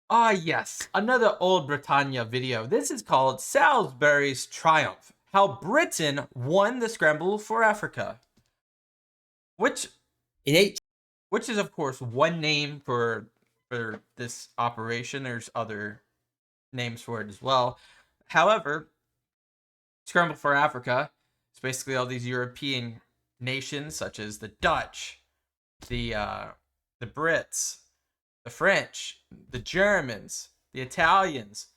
Ah, yes, another Old Britannia video. This is called Salisbury's Triumph: How Britain Won the Scramble for Africa, which In eight, which is of course one name for this operation. There's other names for it as well. However, Scramble for Africa is basically all these European nations such as the Dutch, the Brits, the French, the Germans, the Italians.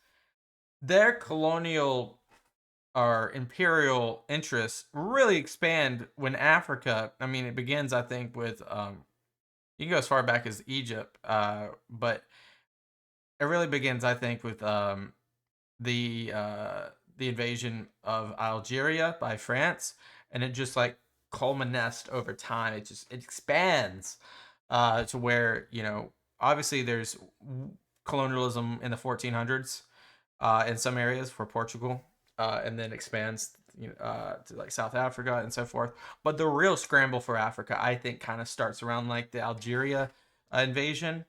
Their colonial or imperial interests really expand when Africa. I mean, it begins, I think, with you can go as far back as Egypt, but it really begins, I think, with the uh, the invasion of Algeria by France, and it just like culminates over time. It expands to where obviously there's colonialism in the 1400s in some areas for Portugal, and then expands to like South Africa and so forth. But the real scramble for Africa, I think, kind of starts around like the Algeria invasion.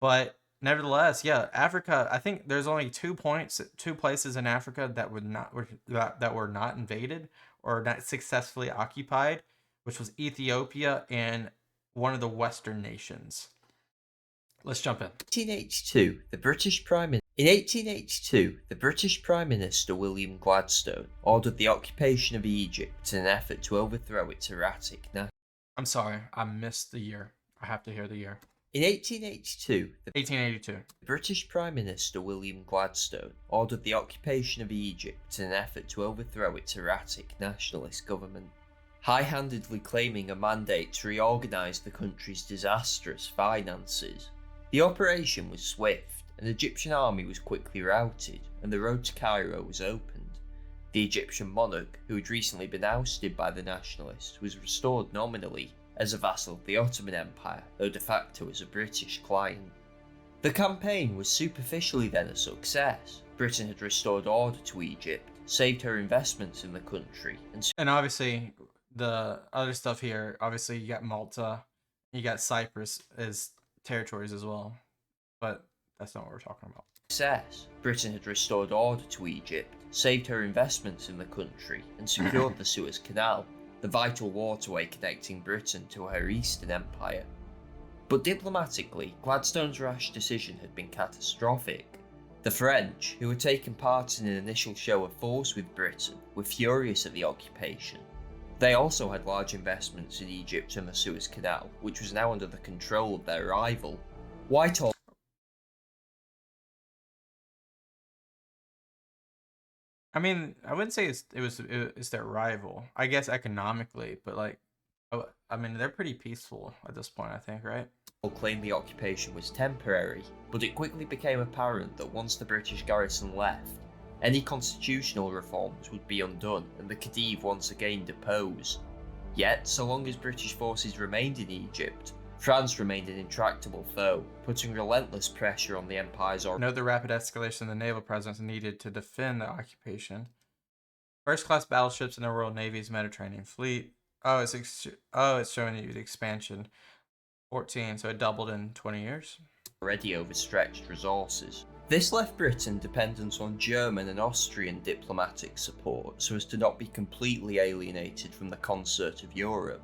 But nevertheless, yeah, Africa. I think there's only 2 points, 2 places in Africa that were not invaded or not successfully occupied, which was Ethiopia and one of the Western nations. Let's jump in. 1882, the British Prime Minister. In 1882, the British Prime Minister William Gladstone ordered the occupation of Egypt in an effort to overthrow its erratic national. I'm sorry, I missed the year. I have to hear the year. In 1882, the 1882. British Prime Minister William Gladstone ordered the occupation of Egypt in an effort to overthrow its erratic nationalist government, high-handedly claiming a mandate to reorganise the country's disastrous finances. The operation was swift, an Egyptian army was quickly routed, and the road to Cairo was opened. The Egyptian monarch, who had recently been ousted by the nationalists, was restored nominally as a vassal of the Ottoman Empire, though de facto as a British client. The campaign was superficially then a success. Britain had restored order to Egypt, saved her investments in the country, And obviously, the other stuff here, obviously, you got Malta, you got Cyprus as territories as well. But that's not what we're talking about. success. Britain had restored order to Egypt, saved her investments in the country, and secured the Suez Canal, the vital waterway connecting Britain to her eastern empire. But diplomatically, Gladstone's rash decision had been catastrophic. The French, who had taken part in an initial show of force with Britain, were furious at the occupation. They also had large investments in Egypt and the Suez Canal, which was now under the control of their rival. Whitehall. I mean, I wouldn't say it's their rival. I guess economically, but like, I mean, they're pretty peaceful at this point. I think, right? Claimed the occupation was temporary, but it quickly became apparent that once the British garrison left, any constitutional reforms would be undone and the Khedive once again deposed. Yet, so long as British forces remained in Egypt, France remained an intractable foe, putting relentless pressure on the empire's. Note the rapid escalation in the naval presence needed to defend the occupation. First-class battleships in the Royal Navy's Mediterranean Fleet. It's showing you the expansion. 14, so it doubled in 20 years. Already overstretched resources. This left Britain dependent on German and Austrian diplomatic support so as to not be completely alienated from the concert of Europe.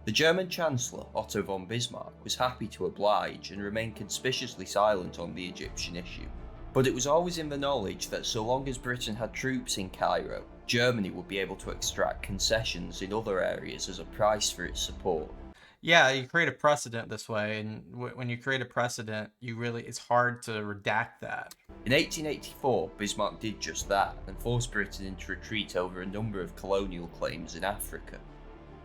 The German Chancellor, Otto von Bismarck, was happy to oblige and remained conspicuously silent on the Egyptian issue. But it was always in the knowledge that so long as Britain had troops in Cairo, Germany would be able to extract concessions in other areas as a price for its support. Yeah, you create a precedent this way, and when you create a precedent, it's hard to redact that. In 1884, Bismarck did just that and forced Britain into retreat over a number of colonial claims in Africa.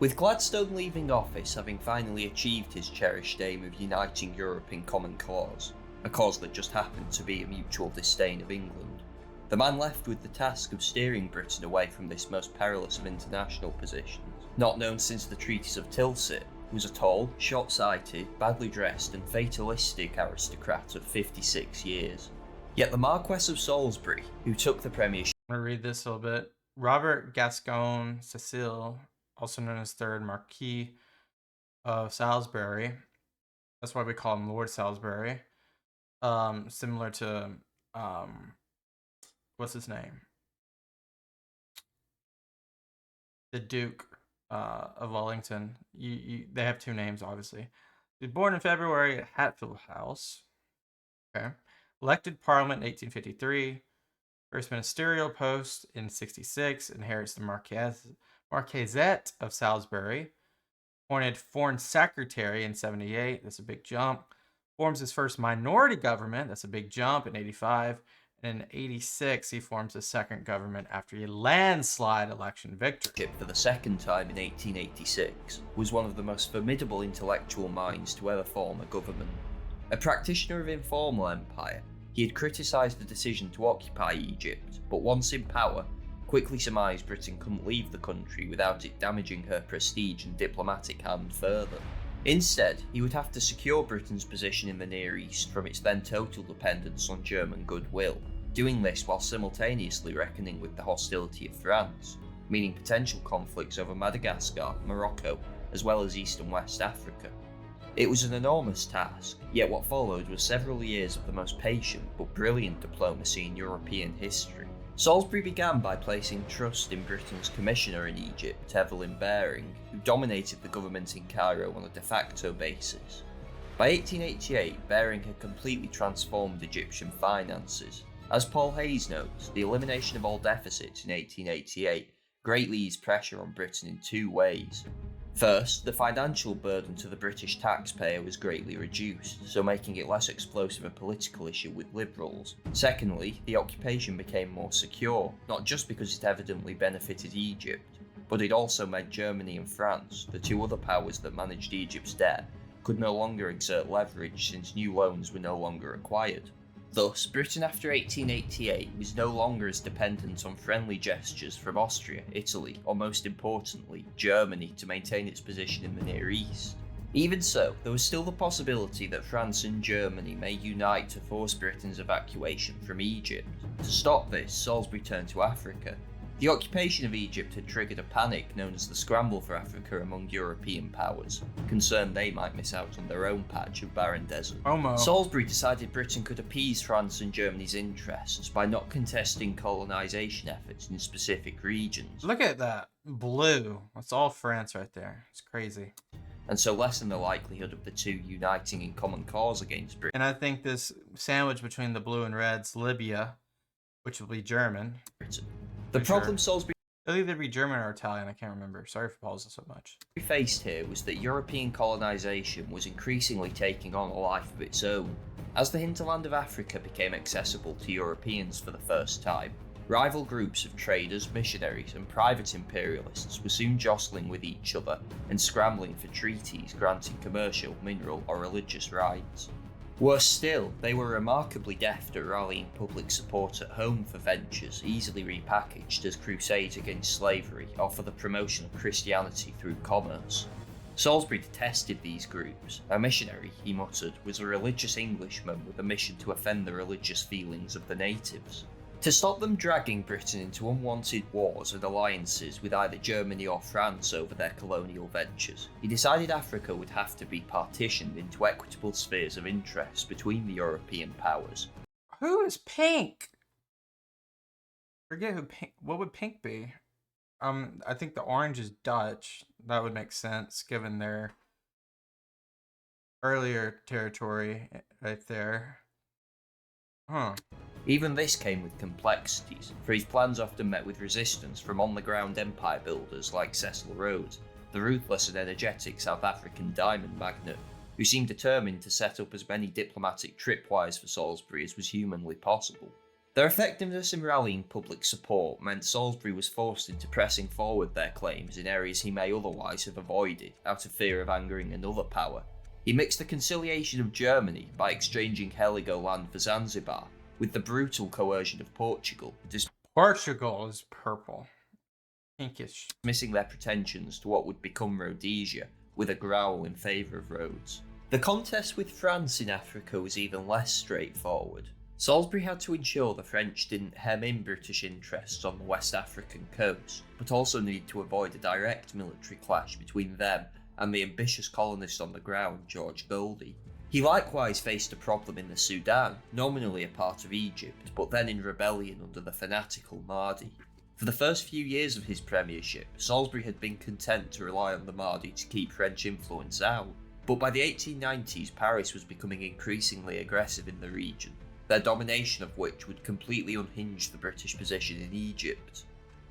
With Gladstone leaving office having finally achieved his cherished aim of uniting Europe in common cause, a cause that just happened to be a mutual disdain of England, the man left with the task of steering Britain away from this most perilous of international positions, not known since the treaties of Tilsit, was a tall, short-sighted, badly dressed and fatalistic aristocrat of 56 years. Yet the Marquess of Salisbury, who took the premiership. I'm going to read this a little bit. Robert Gascoigne Cecil, also known as 3rd Marquis of Salisbury, that's why we call him Lord Salisbury, similar to what's his name, the Duke of Wellington. They have two names, obviously. He was born in February at Hatfield House. Okay, elected Parliament in 1853. First ministerial post in 66. Inherits the Marquisate of Salisbury. Appointed Foreign Secretary in 78. That's a big jump. Forms his first minority government. That's a big jump in 85. And in 86, he forms a second government after a landslide election victory. For the second time in 1886, was one of the most formidable intellectual minds to ever form a government. A practitioner of informal empire, he had criticised the decision to occupy Egypt, but once in power, quickly surmised Britain couldn't leave the country without it damaging her prestige and diplomatic hand further. Instead, he would have to secure Britain's position in the Near East from its then total dependence on German goodwill, doing this while simultaneously reckoning with the hostility of France, meaning potential conflicts over Madagascar, Morocco, as well as East and West Africa. It was an enormous task, yet what followed was several years of the most patient but brilliant diplomacy in European history. Salisbury began by placing trust in Britain's commissioner in Egypt, Evelyn Baring, who dominated the government in Cairo on a de facto basis. By 1888, Baring had completely transformed Egyptian finances. As Paul Hayes notes, the elimination of all deficits in 1888 greatly eased pressure on Britain in two ways. First, the financial burden to the British taxpayer was greatly reduced, so making it less explosive a political issue with Liberals. Secondly, the occupation became more secure, not just because it evidently benefited Egypt, but it also meant Germany and France, the two other powers that managed Egypt's debt, could no longer exert leverage since new loans were no longer required. Thus, Britain after 1888 was no longer as dependent on friendly gestures from Austria, Italy, or most importantly, Germany to maintain its position in the Near East. Even so, there was still the possibility that France and Germany may unite to force Britain's evacuation from Egypt. To stop this, Salisbury turned to Africa. The occupation of Egypt had triggered a panic known as the Scramble for Africa among European powers, concerned they might miss out on their own patch of barren desert. Salisbury decided Britain could appease France and Germany's interests by not contesting colonisation efforts in specific regions. Look at that. Blue. That's all France right there. It's crazy. And so lessen the likelihood of the two uniting in common cause against Britain. And I think this sandwich between the blue and red's Libya, which will be German. The problem Salisbury It'll either be German or Italian, I can't remember. Sorry for pausing so much. Faced here was that European colonisation was increasingly taking on a life of its own. As the hinterland of Africa became accessible to Europeans for the first time, rival groups of traders, missionaries, and private imperialists were soon jostling with each other and scrambling for treaties granting commercial, mineral, or religious rights. Worse still, they were remarkably deft at rallying public support at home for ventures easily repackaged as crusades against slavery or for the promotion of Christianity through commerce. Salisbury detested these groups. A missionary, he muttered, was a religious Englishman with a mission to offend the religious feelings of the natives. To stop them dragging Britain into unwanted wars and alliances with either Germany or France over their colonial ventures, he decided Africa would have to be partitioned into equitable spheres of interest between the European powers. Who is Pink? Forget who Pink. What would Pink be? I think the orange is Dutch. That would make sense given their earlier territory right there. Huh. Even this came with complexities, for his plans often met with resistance from on-the-ground empire builders like Cecil Rhodes, the ruthless and energetic South African diamond magnate, who seemed determined to set up as many diplomatic tripwires for Salisbury as was humanly possible. Their effectiveness in rallying public support meant Salisbury was forced into pressing forward their claims in areas he may otherwise have avoided out of fear of angering another power. He mixed the conciliation of Germany by exchanging Heligoland for Zanzibar with the brutal coercion of Portugal, Portugal is purple. Pinkish. Dismissing their pretensions to what would become Rhodesia with a growl in favour of Rhodes. The contest with France in Africa was even less straightforward. Salisbury had to ensure the French didn't hem in British interests on the West African coast, but also needed to avoid a direct military clash between them and the ambitious colonist on the ground, George Goldie. He likewise faced a problem in the Sudan, nominally a part of Egypt, but then in rebellion under the fanatical Mahdi. For the first few years of his premiership, Salisbury had been content to rely on the Mahdi to keep French influence out, but by the 1890s Paris was becoming increasingly aggressive in the region, their domination of which would completely unhinge the British position in Egypt.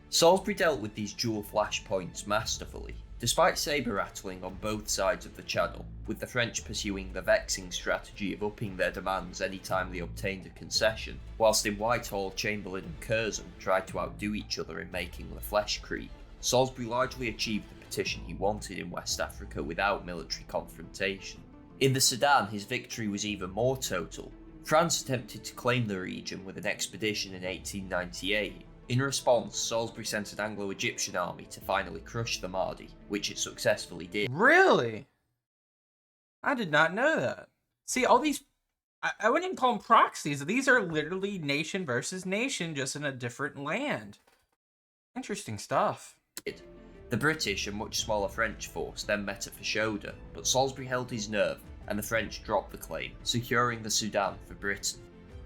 Salisbury dealt with these dual flashpoints masterfully, despite sabre-rattling on both sides of the channel, with the French pursuing the vexing strategy of upping their demands any time they obtained a concession, whilst in Whitehall, Chamberlain and Curzon tried to outdo each other in making the flesh creep. Salisbury largely achieved the petition he wanted in West Africa without military confrontation. In the Sudan, his victory was even more total. France attempted to claim the region with an expedition in 1898. In response, Salisbury sent an Anglo-Egyptian army to finally crush the Mahdi, which it successfully did. Really? I did not know that. See, all these, I wouldn't even call them proxies. These are literally nation versus nation, just in a different land. Interesting stuff. The British and much smaller French force then met at Fashoda, but Salisbury held his nerve, and the French dropped the claim, securing the Sudan for Britain.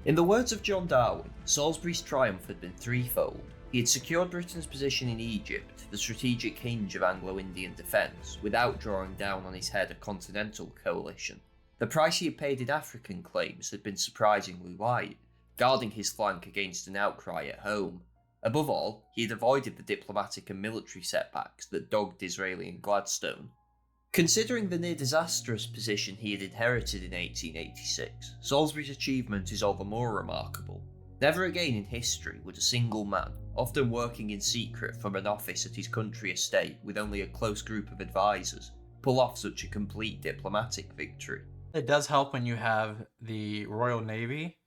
In the words of John Darwin, Salisbury's triumph had been threefold. He had secured Britain's position in Egypt, the strategic hinge of Anglo-Indian defence, without drawing down on his head a continental coalition. The price he had paid in African claims had been surprisingly light, guarding his flank against an outcry at home. Above all, he had avoided the diplomatic and military setbacks that dogged Disraeli and Gladstone. Considering the near disastrous position he had inherited in 1886, Salisbury's achievement is all the more remarkable. Never again in history would a single man, often working in secret from an office at his country estate with only a close group of advisors, pull off such a complete diplomatic victory. It does help when you have the Royal Navy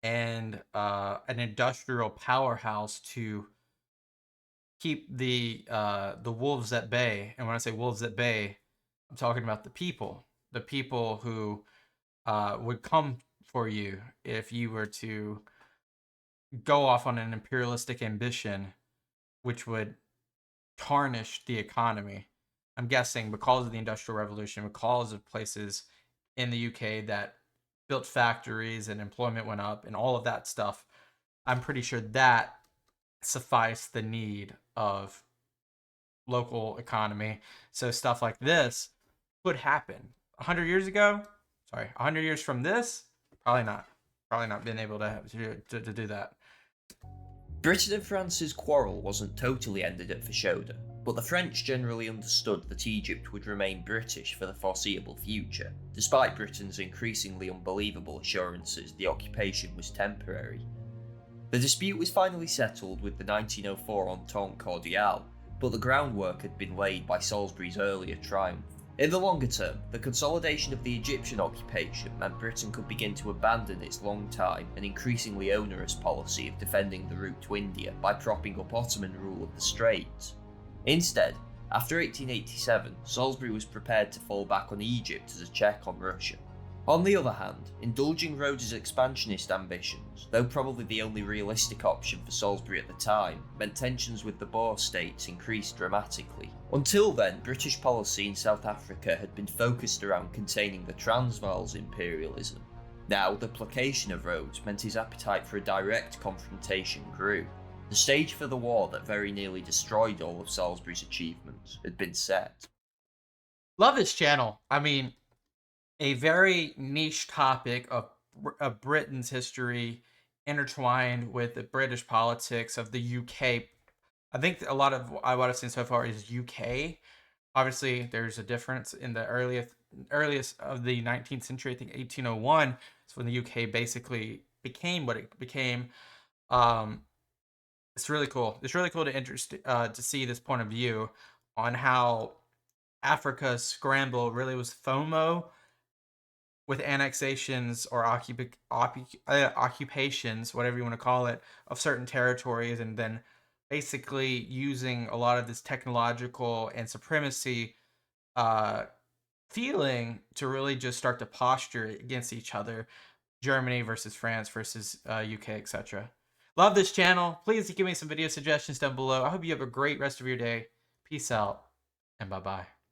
and an industrial powerhouse to keep the wolves at bay. And when I say wolves at bay, I'm talking about the people who would come for you if you were to go off on an imperialistic ambition, which would tarnish the economy. I'm guessing because of the Industrial Revolution, because of places in the UK that built factories and employment went up and all of that stuff, I'm pretty sure that sufficed the need of local economy. So stuff like this could happen 100 years ago. 100 years from this, probably not been able to do that. Britain and France's quarrel wasn't totally ended at Fashoda, but the French generally understood that Egypt would remain British for the foreseeable future, despite Britain's increasingly unbelievable assurances the occupation was temporary. The dispute was finally settled with the 1904 Entente Cordiale, but the groundwork had been laid by Salisbury's earlier triumph. In the longer term, the consolidation of the Egyptian occupation meant Britain could begin to abandon its long-time and increasingly onerous policy of defending the route to India by propping up Ottoman rule of the Straits. Instead, after 1887, Salisbury was prepared to fall back on Egypt as a check on Russia. On the other hand, indulging Rhodes's expansionist ambitions, though probably the only realistic option for Salisbury at the time, meant tensions with the Boer states increased dramatically. Until then, British policy in South Africa had been focused around containing the Transvaal's imperialism. Now, the placation of Rhodes meant his appetite for a direct confrontation grew. The stage for the war that very nearly destroyed all of Salisbury's achievements had been set. Love this channel. I mean, a very niche topic of Britain's history intertwined with the British politics of the UK. I think a lot of what I've seen so far is UK. Obviously, there's a difference in the earliest of the 19th century. I think 1801 is when the UK basically became what it became. It's really cool. It's really cool to see this point of view on how Africa's scramble really was FOMO with annexations or occupations, whatever you want to call it, of certain territories, and then basically using a lot of this technological and supremacy feeling to really just start to posture against each other. Germany versus France versus UK, etc. Love this channel. Please give me some video suggestions down below. I hope you have a great rest of your day. Peace out, and bye-bye.